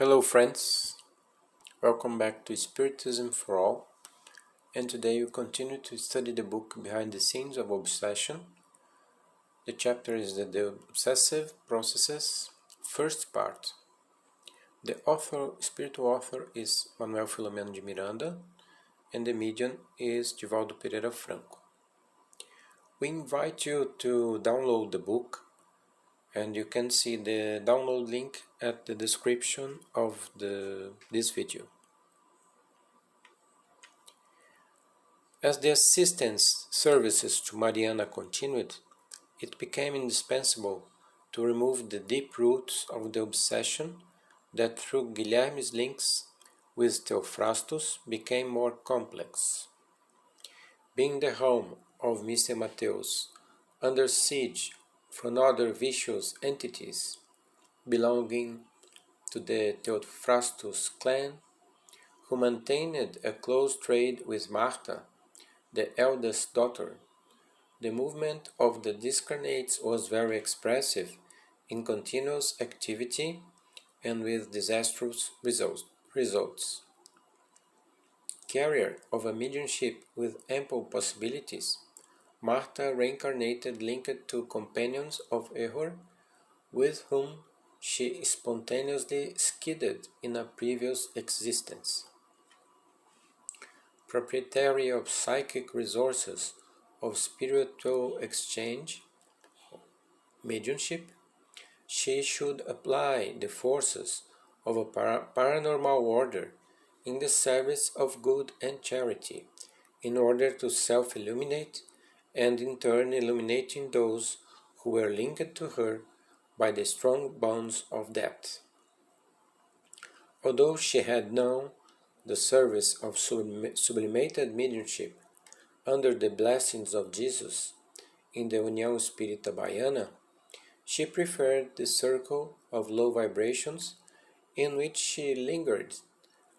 Hello friends, welcome back to Spiritism for All, and today we continue to study the book Behind the Scenes of Obsession. The chapter is the Obsessive Processes, first part. The spiritual author is Manoel Philomeno de Miranda, and the medium is Divaldo Pereira Franco. We invite you to download the book, and you can see the download link at the description of this video. As the assistance services to Mariana continued, it became indispensable to remove the deep roots of the obsession that through Guilherme's links with Theophrastus became more complex. Being the home of Mr. Mateus under siege from other vicious entities belonging to the Theophrastus clan, who maintained a close trade with Martha, the eldest daughter, the movement of the discarnates was very expressive in continuous activity and with disastrous results. Carrier of a mediumship with ample possibilities, Martha reincarnated linked to companions of error with whom she spontaneously skidded in a previous existence. Proprietary of psychic resources of spiritual exchange, mediumship, she should apply the forces of a paranormal order in the service of good and charity, in order to self-illuminate and in turn illuminating those who were linked to her by the strong bonds of debt. Although she had known the service of sublimated mediumship under the blessings of Jesus in the União Espírita Baiana, she preferred the circle of low vibrations in which she lingered,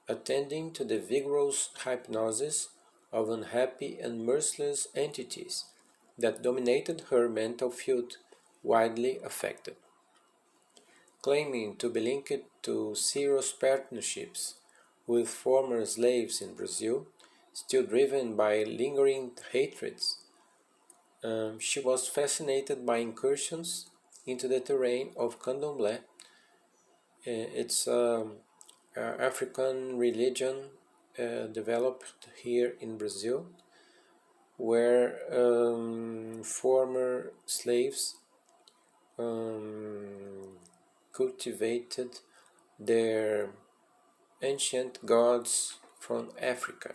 attending to the vigorous hypnosis of unhappy and merciless entities that dominated her mental field, widely affected. Claiming to be linked to serious partnerships with former slaves in Brazil, still driven by lingering hatreds, she was fascinated by incursions into the terrain of candomblé. It's an African religion developed here in Brazil, where former slaves cultivated their ancient gods from Africa,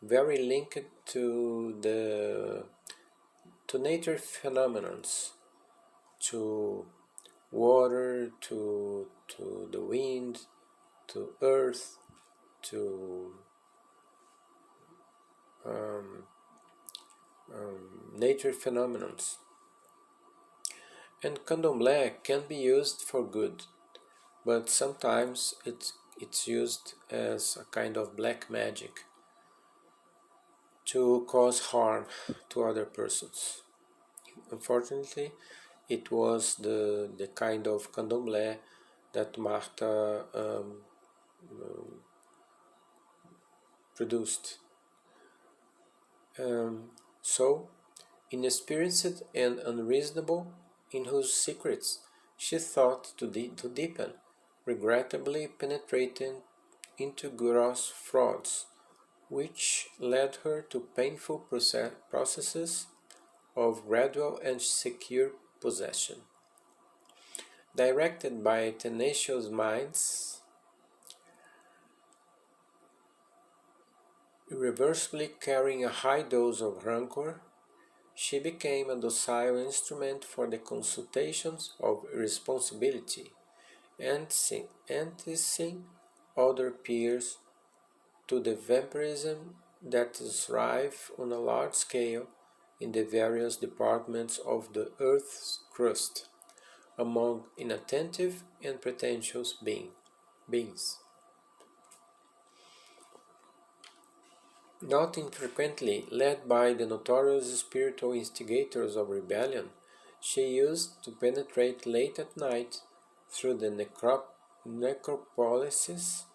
very linked to nature phenomena, to water, to the wind, to earth, to nature phenomena. And candomblé can be used for good, but sometimes it's used as a kind of black magic to cause harm to other persons. Unfortunately, it was the kind of candomblé that Martha produced. So, inexperienced and unreasonable, in whose secrets she thought to deepen, regrettably penetrating into gross frauds, which led her to painful processes of gradual and secure possession. Directed by tenacious minds, irreversibly carrying a high dose of rancor, she became a docile instrument for the consultations of irresponsibility, enticing other peers to the vampirism that is rife on a large scale in the various departments of the earth's crust, among inattentive and pretentious beings. Not infrequently led by the notorious spiritual instigators of rebellion, she used to penetrate late at night through the necropolises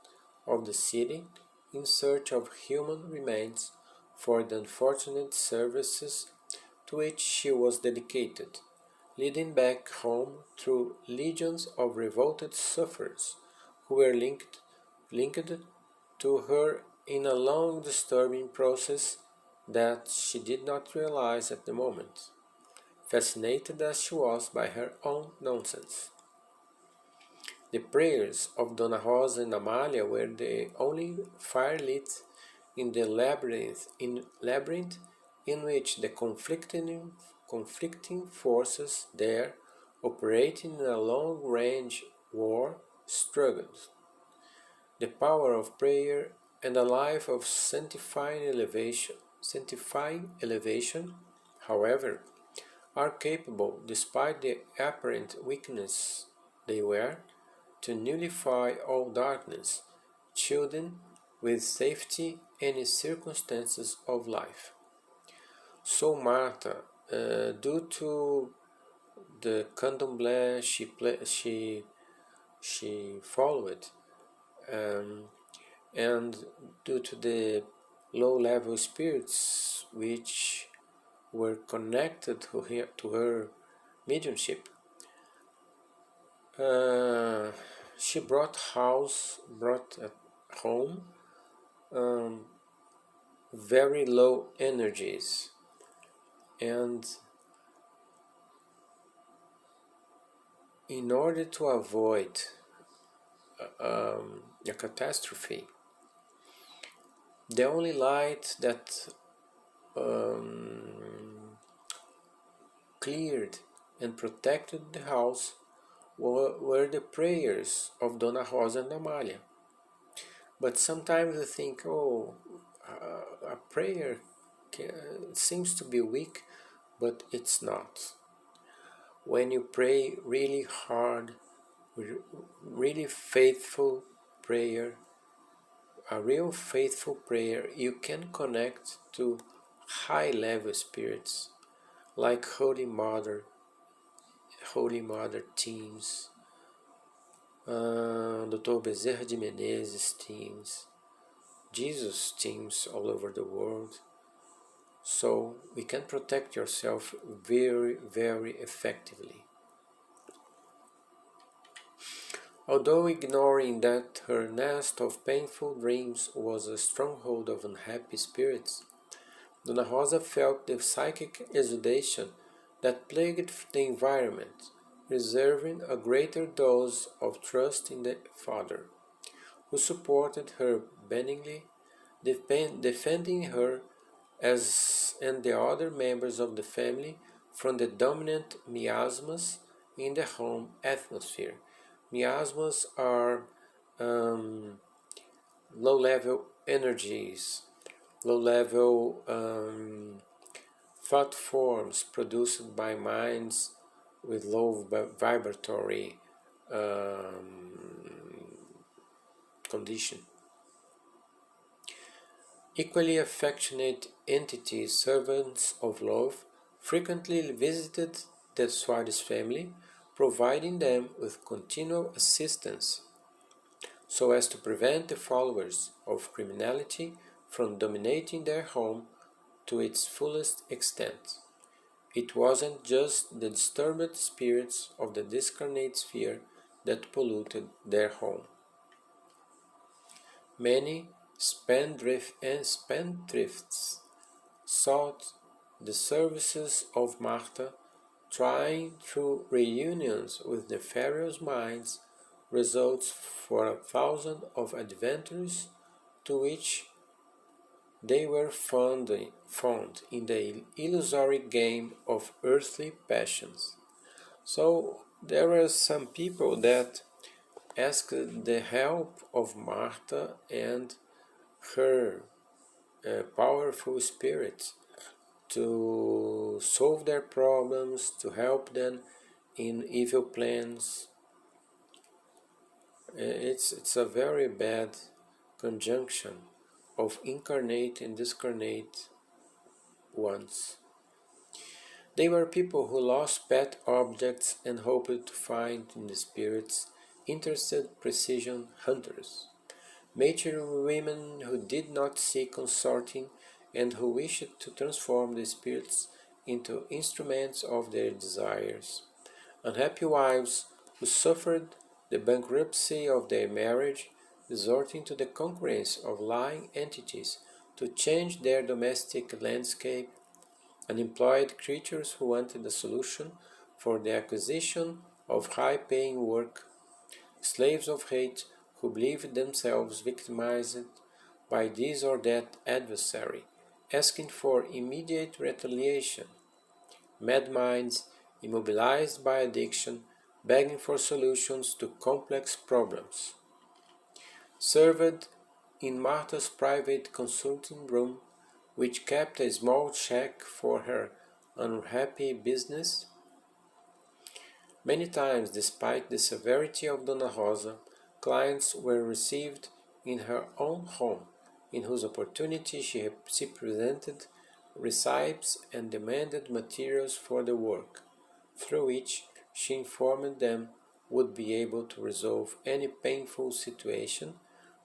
of the city in search of human remains for the unfortunate services to which she was dedicated, leading back home through legions of revolted sufferers who were linked to her in a long disturbing process that she did not realize at the moment, fascinated as she was by her own nonsense. The prayers of Dona Rosa and Amalia were the only fire lit in the labyrinth in which the conflicting forces there, operating in a long-range war, struggled. The power of prayer and a life of sanctifying elevation, however, are capable, despite the apparent weakness they wear, to nullify all darkness, shielding with safety any circumstances of life. So Martha, due to the candomblé she followed, and due to the low-level spirits which were connected to her mediumship, she brought at home very low energies, and in order to avoid a catastrophe, the only light that cleared and protected the house were the prayers of Dona Rosa and Amalia. But sometimes we think, oh, a prayer seems to be weak, but it's not. When you pray really hard, really faithful prayer, a real faithful prayer, you can connect to high-level spirits like Holy Mother teams, Dr. Bezerra de Menezes teams, Jesus teams all over the world. So we can protect yourself very, very effectively. Although ignoring that her nest of painful dreams was a stronghold of unhappy spirits, Dona Rosa felt the psychic exudation that plagued the environment, reserving a greater dose of trust in the Father, who supported her benignly, defending her and the other members of the family from the dominant miasmas in the home atmosphere. Miasmas are low-level energies, low-level thought forms produced by minds with low vibratory condition. Equally affectionate entities, servants of love, frequently visited the Soares family, providing them with continual assistance so as to prevent the followers of criminality from dominating their home to its fullest extent. It wasn't just the disturbed spirits of the discarnate sphere that polluted their home. Many spendthrifts sought the services of Martha, trying through reunions with nefarious minds results for 1,000 of adventures to which they were fond in the illusory game of earthly passions. So there were some people that asked the help of Martha and her powerful spirit to solve their problems, to help them in evil plans. It's a very bad conjunction of incarnate and discarnate ones. They were people who lost pet objects and hoped to find in the spirits interested precision hunters, mature women who did not seek consorting and who wished to transform the spirits into instruments of their desires, unhappy wives who suffered the bankruptcy of their marriage, resorting to the concurrence of lying entities to change their domestic landscape, unemployed creatures who wanted a solution for the acquisition of high-paying work, slaves of hate who believed themselves victimized by this or that adversary, asking for immediate retaliation, mad minds immobilized by addiction, begging for solutions to complex problems. Served in Martha's private consulting room, which kept a small check for her unhappy business. Many times, despite the severity of Dona Rosa, clients were received in her own home, in whose opportunity she presented recipes and demanded materials for the work, through which she informed them would be able to resolve any painful situation,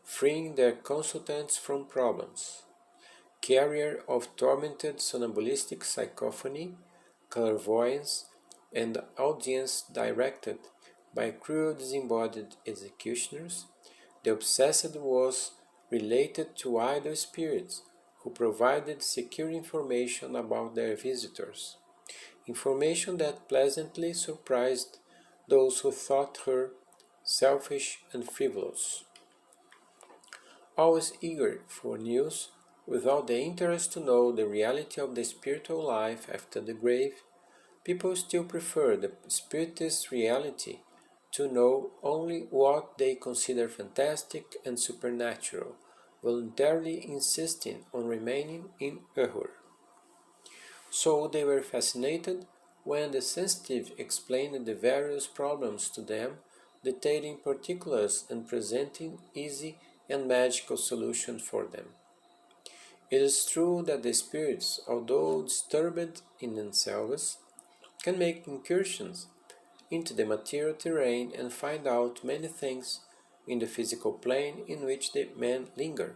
freeing their consultants from problems. Carrier of tormented somnambulistic psychophony, clairvoyance, and audience directed by cruel disembodied executioners, the obsessed was related to idle spirits who provided secure information about their visitors, information that pleasantly surprised those who thought her selfish and frivolous. Always eager for news, without the interest to know the reality of the spiritual life after the grave, people still prefer the Spiritist reality to know only what they consider fantastic and supernatural, voluntarily insisting on remaining in error. So they were fascinated when the sensitive explained the various problems to them, detailing particulars and presenting easy and magical solutions for them. It is true that the spirits, although disturbed in themselves, can make incursions into the material terrain and find out many things in the physical plane in which the men linger,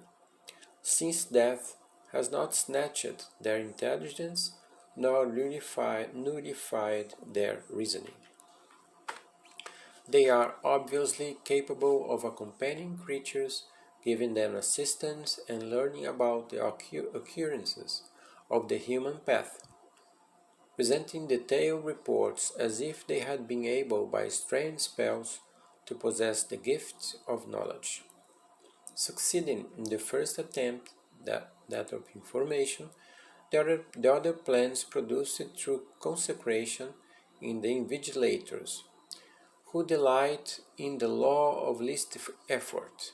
since death has not snatched their intelligence nor nullified their reasoning. They are obviously capable of accompanying creatures, giving them assistance and learning about the occurrences of the human path, presenting detailed reports as if they had been able by strange spells to possess the gift of knowledge. Succeeding in the first attempt, that of information, the other plans produced through consecration in the invigilators, who delight in the law of least effort,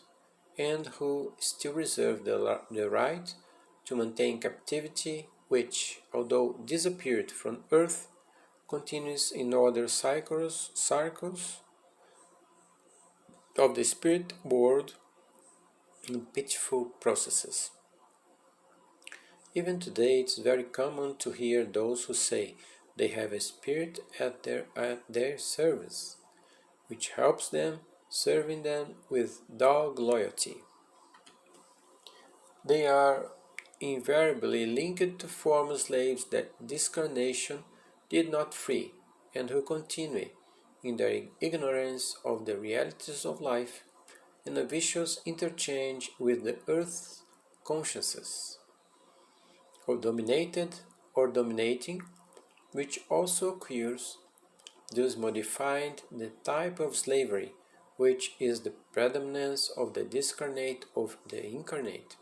and who still reserve the right to maintain captivity, which, although disappeared from earth, continues in other circles of the spirit world in pitiful processes. Even today, it is very common to hear those who say they have a spirit at their service, which helps them, serving them with dog loyalty. They are invariably linked to former slaves that discarnation did not free, and who continue, in their ignorance of the realities of life, in a vicious interchange with the earth's consciences, or dominated or dominating, which also occurs, thus modifying the type of slavery which is the predominance of the discarnate of the incarnate,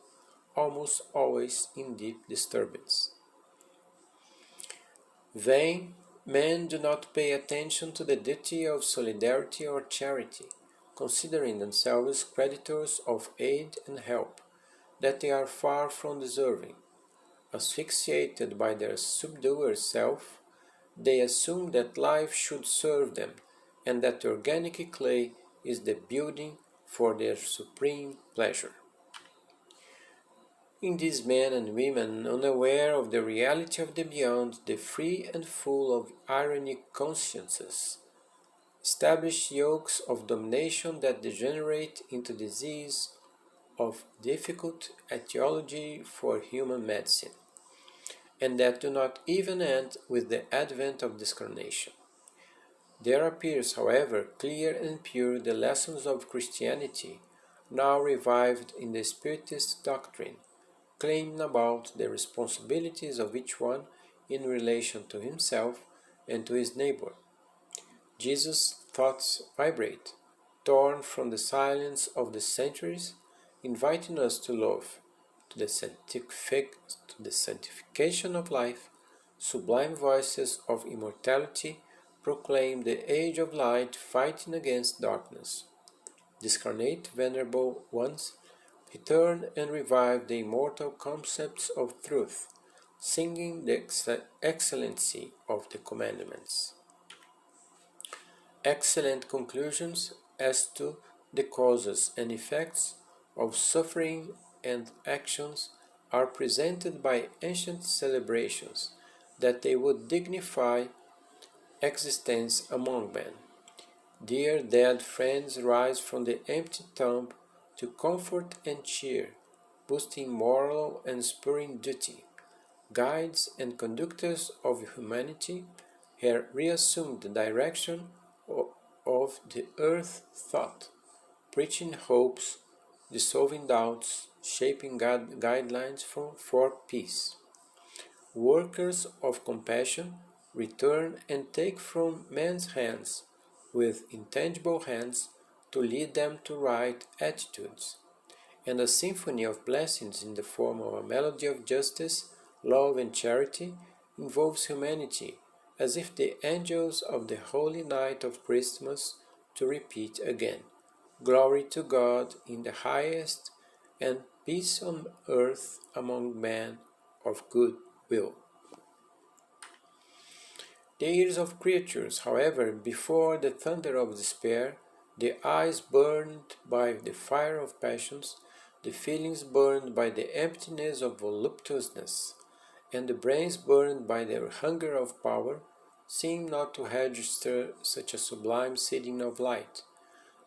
almost always in deep disturbance. Vain men do not pay attention to the duty of solidarity or charity, considering themselves creditors of aid and help that they are far from deserving. Asphyxiated by their subduer self, they assume that life should serve them, and that organic clay is the building for their supreme pleasure. In these men and women, unaware of the reality of the beyond, the free and full of ironic consciences, establish yokes of domination that degenerate into disease of difficult etiology for human medicine, and that do not even end with the advent of discarnation. There appears, however, clear and pure the lessons of Christianity, now revived in the Spiritist doctrine, claiming about the responsibilities of each one in relation to himself and to his neighbor. Jesus' thoughts vibrate, torn from the silence of the centuries, inviting us to love, to the sanctification of life. Sublime voices of immortality proclaim the age of light fighting against darkness. Discarnate venerable ones return and revive the immortal concepts of truth, singing the excellency of the commandments. Excellent conclusions as to the causes and effects of suffering and actions are presented by ancient celebrations that they would dignify existence among men. Dear dead friends rise from the empty tomb to comfort and cheer, boosting moral and spurring duty. Guides and conductors of humanity have reassumed the direction of the earth thought, preaching hopes, dissolving doubts, shaping guidelines for peace. Workers of compassion return and take from men's hands, with intangible hands, to lead them to right attitudes. And a symphony of blessings in the form of a melody of justice, love, and charity involves humanity, as if the angels of the holy night of Christmas to repeat again, "Glory to God in the highest, and peace on earth among men of good will." The ears of creatures, however, before the thunder of despair, the eyes burned by the fire of passions, the feelings burned by the emptiness of voluptuousness, and the brains burned by the hunger of power, seem not to register such a sublime seeding of light,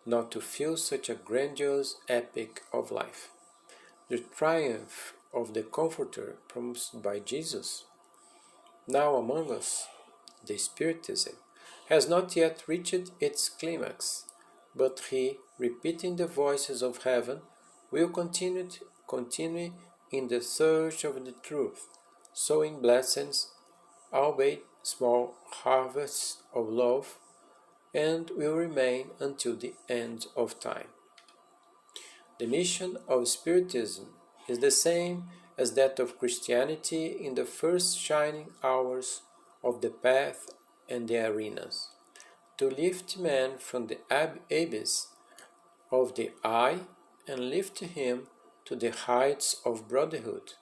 not to feel such a grandiose epic of life. The triumph of the Comforter promised by Jesus, now among us, the Spiritism, has not yet reached its climax, but he, repeating the voices of heaven, will continue in the search of the truth, sowing blessings, albeit small harvests of love, and will remain until the end of time. The mission of Spiritism is the same as that of Christianity in the first shining hours of the path and the arenas, to lift man from the abyss of the I and lift him to the heights of brotherhood,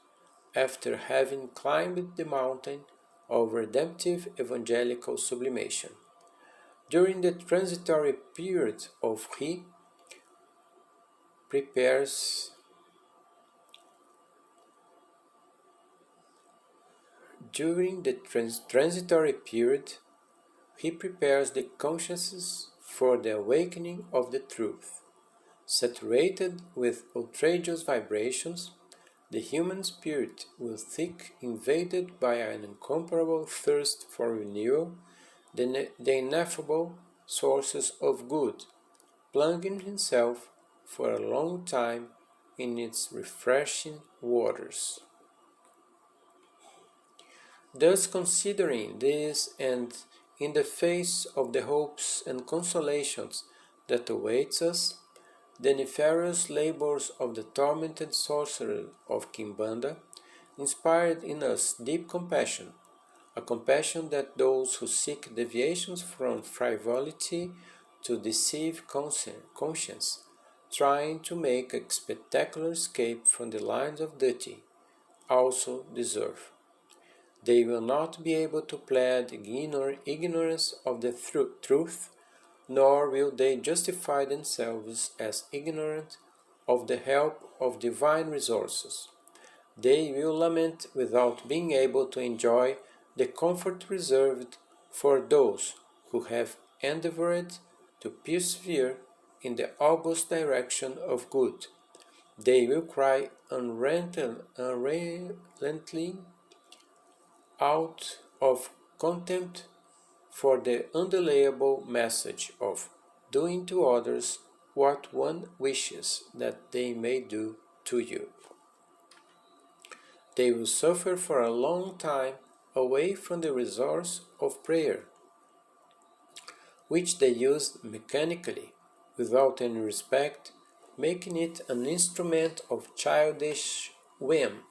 after having climbed the mountain of redemptive evangelical sublimation. During the transitory period of he prepares the consciences for the awakening of the truth. Saturated with outrageous vibrations, the human spirit will think invaded by an incomparable thirst for renewal, the ineffable sources of good, plunging himself for a long time in its refreshing waters. Thus, considering this, and in the face of the hopes and consolations that awaits us, the nefarious labors of the tormented sorcerer of Kimbanda inspired in us deep compassion, a compassion that those who seek deviations from frivolity to deceive conscience, trying to make a spectacular escape from the lines of duty, also deserve. They will not be able to plead ignorance of the truth, nor will they justify themselves as ignorant of the help of divine resources. They will lament without being able to enjoy the comfort reserved for those who have endeavored to persevere in the august direction of good. They will cry unrelentingly out of contempt for the undeniable message of doing to others what one wishes that they may do to you. They will suffer for a long time away from the resource of prayer, which they use mechanically, without any respect, making it an instrument of childish whim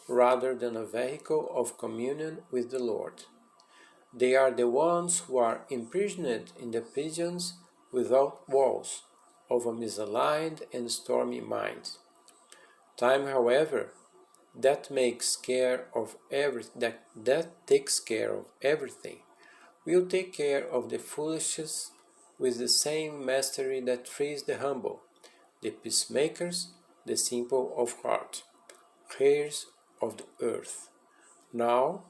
rather than a vehicle of communion with the Lord. They are the ones who are imprisoned in the prisons without walls of a misaligned and stormy mind. Time, however, that takes care of everything, will take care of the foolishness with the same mastery that frees the humble, the peacemakers, the simple of heart, heirs of the earth. Now,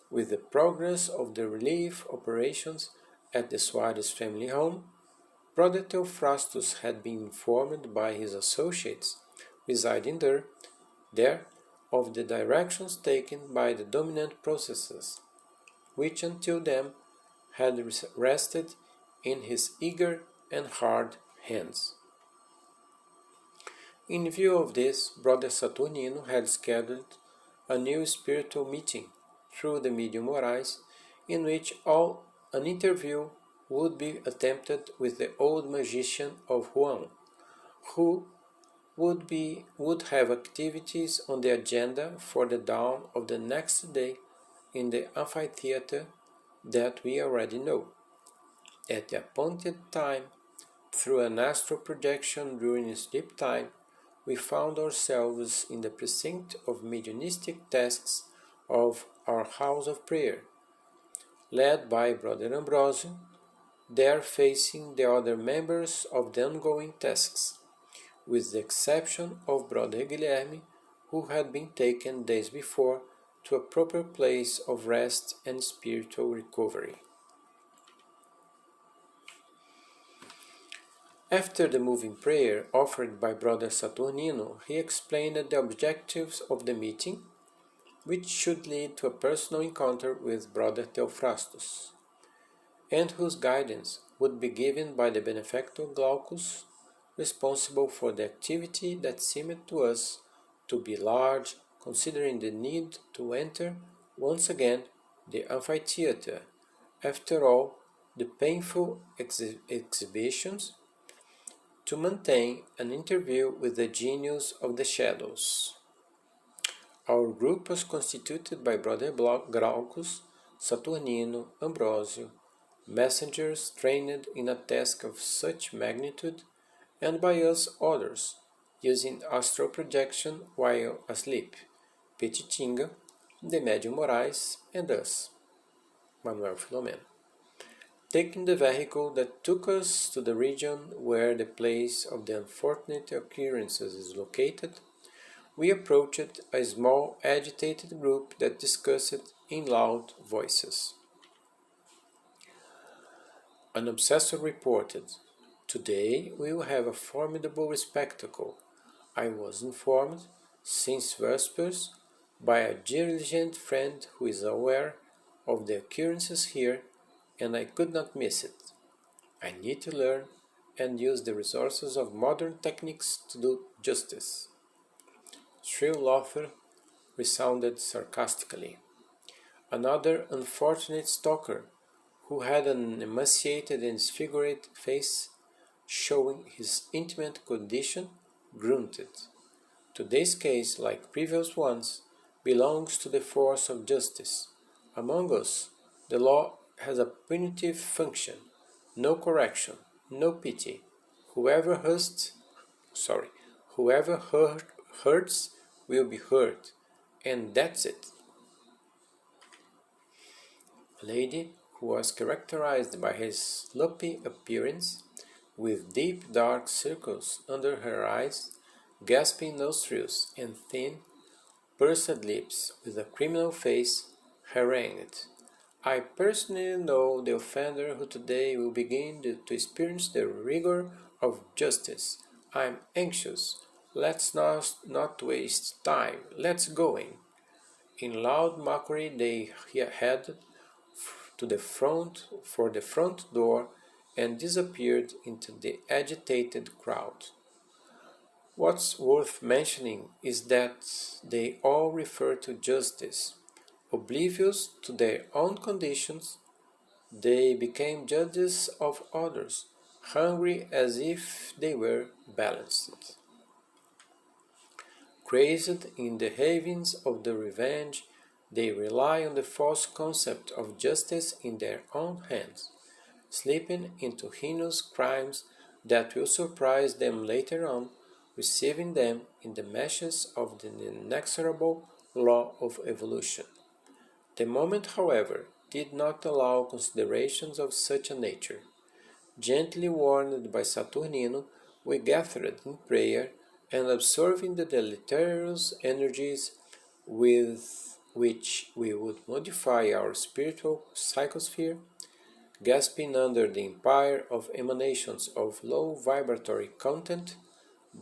with the progress of the relief operations at the Suarez family home, Brother Theophrastus had been informed by his associates residing there of the directions taken by the dominant processes, which until then had rested in his eager and hard hands. In view of this, Brother Saturnino had scheduled a new spiritual meeting through the medium Moraes, in which an interview would be attempted with the old magician of Juan, who would have activities on the agenda for the dawn of the next day in the amphitheater that we already know. At the appointed time, through an astral projection during sleep time, we found ourselves in the precinct of mediumistic tasks of our house of prayer, led by Brother Ambrosio, there facing the other members of the ongoing tasks, with the exception of Brother Guilherme, who had been taken days before to a proper place of rest and spiritual recovery. After the moving prayer offered by Brother Saturnino, he explained the objectives of the meeting, which should lead to a personal encounter with Brother Theophrastus, and whose guidance would be given by the benefactor Glaucus, responsible for the activity that seemed to us to be large, considering the need to enter once again the amphitheater, after all the painful exhibitions, to maintain an interview with the genius of the shadows. Our group was constituted by Brother Glaucus, Saturnino, Ambrosio, messengers trained in a task of such magnitude, and by us others, using astral projection while asleep, Petitinga, the Medium Moraes, and us, Manoel Philomeno. Taking the vehicle that took us to the region where the place of the unfortunate occurrences is located, we approached a small agitated group that discussed in loud voices. An obsessor reported, "Today we will have a formidable spectacle. I was informed, since Vespers, by a diligent friend who is aware of the occurrences here, and I could not miss it. I need to learn and use the resources of modern techniques to do justice." Shrill laughter resounded sarcastically. Another unfortunate stalker, who had an emaciated and disfigured face showing his intimate condition, grunted. Today's case, like previous ones, belongs to the force of justice. Among us, the law has a punitive function, no correction, no pity. Whoever hurts will be hurt, and that's it. A lady who was characterized by her sloppy appearance, with deep dark circles under her eyes, gasping nostrils, and thin, pursed lips, with a criminal face, harangued, I personally know the offender who today will begin to experience the rigor of justice. I'm anxious. Let's not waste time. Let's go in." In loud mockery they headed for the front door and disappeared into the agitated crowd. What's worth mentioning is that they all refer to justice. Oblivious to their own conditions, they became judges of others, hungry as if they were balanced. Crazed in the havens of the revenge, they rely on the false concept of justice in their own hands, slipping into heinous crimes that will surprise them later on, receiving them in the meshes of the inexorable law of evolution. The moment, however, did not allow considerations of such a nature. Gently warned by Saturnino, we gathered in prayer, and observing the deleterious energies with which we would modify our spiritual psychosphere, gasping under the empire of emanations of low vibratory content,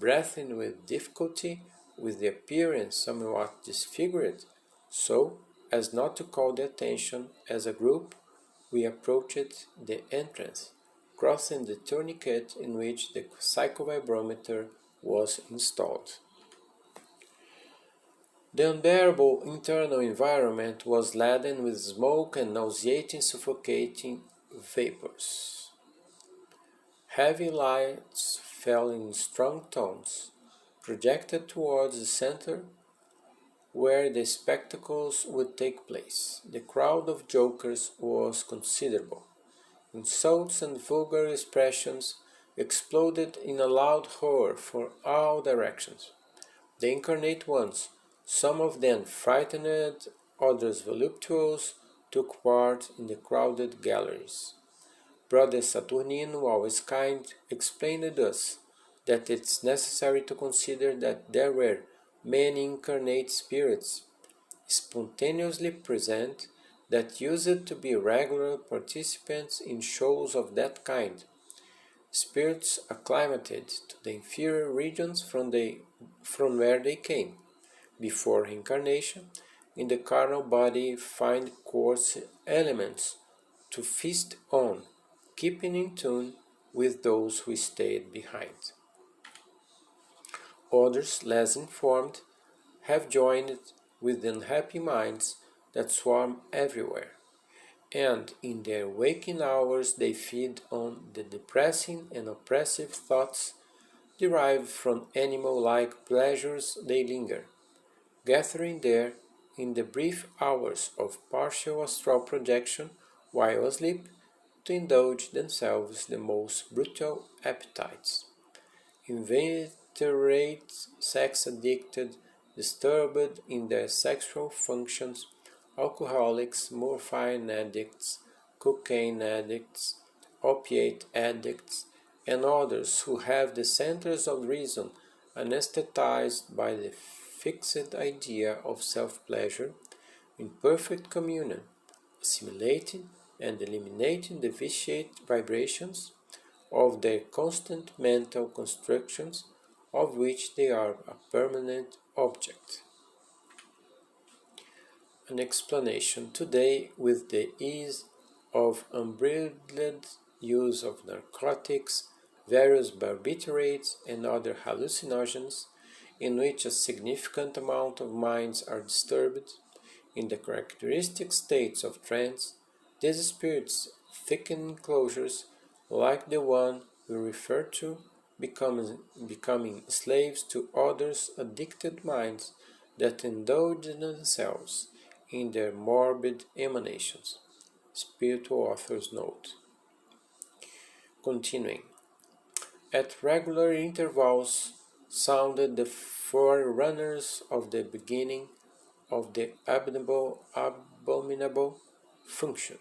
breathing with difficulty, with the appearance somewhat disfigured, so as not to call the attention as a group, we approached the entrance, crossing the tourniquet in which the psychovibrometer was installed. The unbearable internal environment was laden with smoke and nauseating, suffocating vapors. Heavy lights fell in strong tones, projected towards the center where the spectacles would take place. The crowd of jokers was considerable. Insults and vulgar expressions exploded in a loud horror from all directions. The incarnate ones, some of them frightened, others voluptuous, took part in the crowded galleries. Brother Saturnino, always kind, explained thus that it's necessary to consider that there were many incarnate spirits spontaneously present that used to be regular participants in shows of that kind, spirits acclimated to the inferior regions from where they came, before reincarnation, in the carnal body find coarse elements to feast on, keeping in tune with those who stayed behind. Others, less informed, have joined with the unhappy minds that swarm everywhere, and in their waking hours they feed on the depressing and oppressive thoughts derived from animal-like pleasures. They linger, gathering there in the brief hours of partial astral projection while asleep to indulge themselves the most brutal appetites. Inveterate, sex-addicted, disturbed in their sexual functions, alcoholics, morphine addicts, cocaine addicts, opiate addicts, and others who have the centers of reason anesthetized by the fixed idea of self-pleasure, in perfect communion, assimilating and eliminating the vitiate vibrations of their constant mental constructions, of which they are a permanent object. An explanation today with the ease of unbridled use of narcotics, various barbiturates, and other hallucinogens, in which a significant amount of minds are disturbed, in the characteristic states of trance, these spirits thicken enclosures like the one we refer to, becoming slaves to others' addicted minds that indulge themselves in their morbid emanations. Spiritual Author's Note. Continuing. At regular intervals sounded the forerunners of the beginning of the abominable function.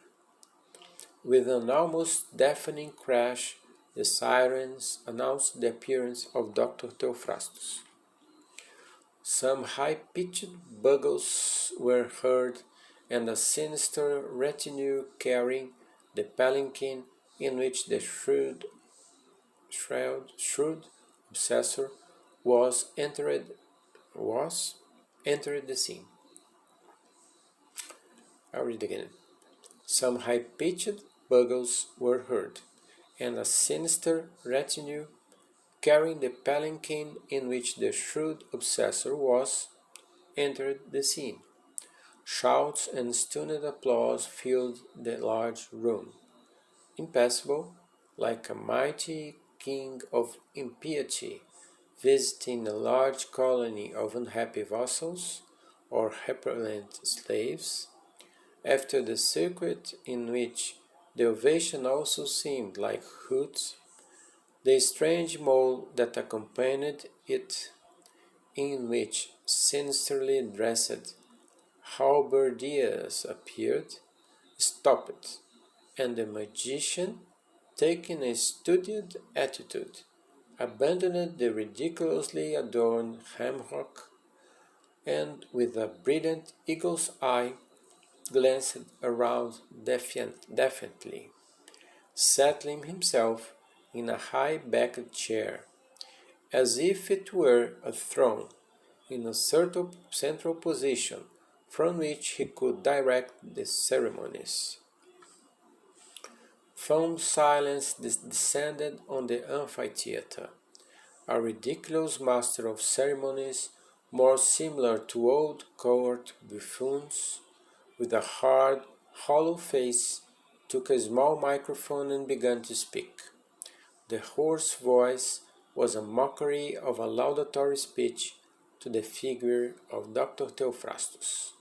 With an almost deafening crash, the sirens announced the appearance of Dr. Theophrastus. Some high-pitched bugles were heard, and a sinister retinue carrying the palanquin in which the shrewd obsessor entered the scene. I'll read again. Some high-pitched bugles were heard, and a sinister retinue, carrying the palanquin in which the shrewd obsessor entered the scene. Shouts and stunned applause filled the large room. Impassible, like a mighty king of impiety, visiting a large colony of unhappy vassals or repellent slaves, after the circuit in which the ovation also seemed like hoots, the strange mole that accompanied it, in which sinisterly dressed halberdiers appeared, stopped, and the magician, taking a studied attitude, abandoned the ridiculously adorned hammock, and with a brilliant eagle's eye glanced around defiantly, settling himself in a high-backed chair, as if it were a throne, in a central position from which he could direct the ceremonies. Foam silence descended on the amphitheatre. A ridiculous master of ceremonies, more similar to old court buffoons, with a hard, hollow face, took a small microphone and began to speak. The hoarse voice was a mockery of a laudatory speech to the figure of Dr. Theophrastus.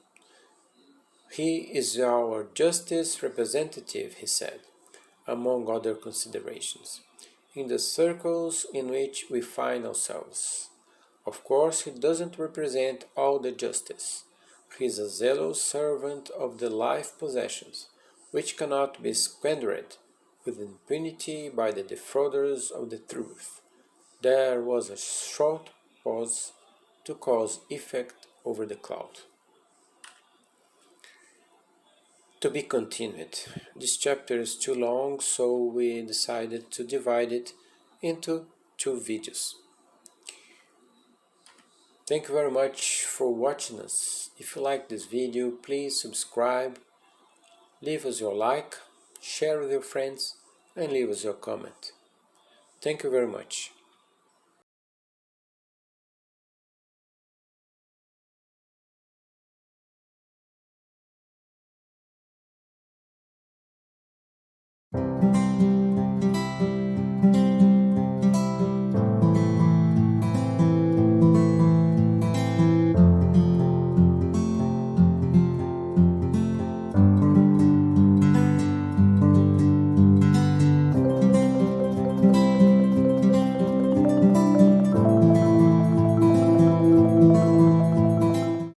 "He is our justice representative," he said, among other considerations, "in the circles in which we find ourselves. Of course, he doesn't represent all the justice. He is a zealous servant of the life possessions, which cannot be squandered with impunity by the defrauders of the truth." There was a short pause to cause effect over the cloud. To be continued. This chapter is too long, so we decided to divide it into 2 videos. Thank you very much for watching us. If you like this video, please subscribe, leave us your like, share with your friends, and leave us your comment. Thank you very much.